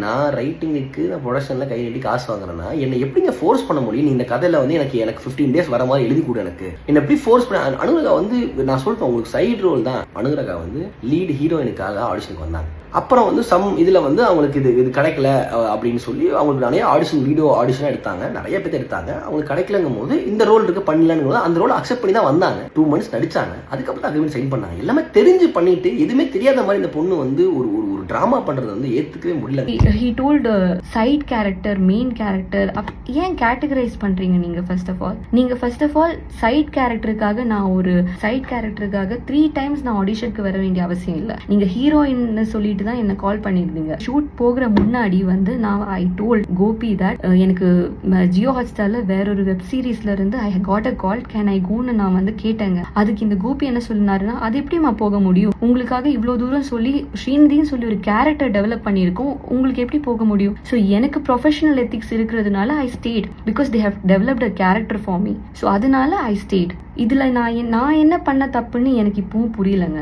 நான் ரைட்டிங்குக்கு நான் ப்ரொடக்ஷனில் கை நீட்டி காசு வாங்குறேன்னா என்னை எப்படிங்க ஃபோர்ஸ் பண்ண முடியும்? நீ இந்த கதையில் வந்து எனக்கு 15 days வர மாதிரி எழுதி கொடு. எனக்கு என்ன எப்படி ஃபோர்ஸ் பண்ண? அனுராதா வந்து நான் சொல்லிட்டேன் உங்களுக்கு சைடு ரோல் தான். அனுராதா வந்து லீட் ஹீரோயினுக்காக ஆடிஷனுக்கு வந்தாங்க. அப்புறம் வந்து இதில் வந்து அவங்களுக்கு இது கிடைக்கல அப்படின்னு சொல்லி அவங்களுக்கு நிறைய வீடியோ ஆடிஷனாக எடுத்தாங்க, நிறைய பேர் எடுத்தாங்க. அவங்களுக்கு கிடைக்கலங்கும் போது இந்த ரோல் இருக்கு பண்ணலான்னு போது அந்த ரோல் அக்செப்ட் பண்ணி தான் வந்தாங்க. 2 months நடிச்சாங்க. அதுக்கப்புறம் அக்ரிமெண்ட் சைன் பண்ணாங்க. எல்லாமே தெரிஞ்சு பண்ணிட்டு எதுவுமே தெரியாத மாதிரி இந்த பொண்ணு வந்து ஒரு ஒரு டிராமா பண்றது வந்து ஏத்துக்கவே முடியல. He told side character, main character ஏன் கேட்டகரைஸ் பண்றீங்க நீங்க? ஃபர்ஸ்ட் ஆஃப் ஆல் சைட் கேரக்டருக்காக நான் ஒரு சைட் கேரக்டருக்காக 3 times நான் ஆடிஷனுக்கு வர வேண்டிய அவசியம் இல்லை. நீங்க ஹீரோயின் சொல்லிட்டு தான் என்ன கால் பண்ணிருந்தீங்க. ஷூட் போகிற முன்னாடி வந்து நான் ஐ டோல்ட் கோபி தட் எனக்கு ஜியோ ஹாட்ஸ்டார்ல வேற ஒரு வெப் சீரிஸ்ல இருந்து I got a call, can I கோன்னு நான் வந்து கேட்டேங்க. அதுக்கு இந்த கோபி என்ன சொன்னாருன்னா, அது எப்படிமா போக முடியும், உங்களுக்காக இவ்வளவு தூரம் சொல்லி ஸ்ரீநிதின்னு சொல்லி ஒரு கேரக்டர் டெவலப் பண்ணியிருக்கோம், உங்களுக்கு எப்படி போக முடியும்? ஸோ எனக்கு ப்ரொஃபஷனல் எத்திக்ஸ் இருக்கிறதுனால ஐ state because they have developed a character for me. So அதனால ஐ ஸ்டேட். இதுல நான் என்ன பண்ண தப்புன்னு எனக்கு இப்பவும் புரியலங்க.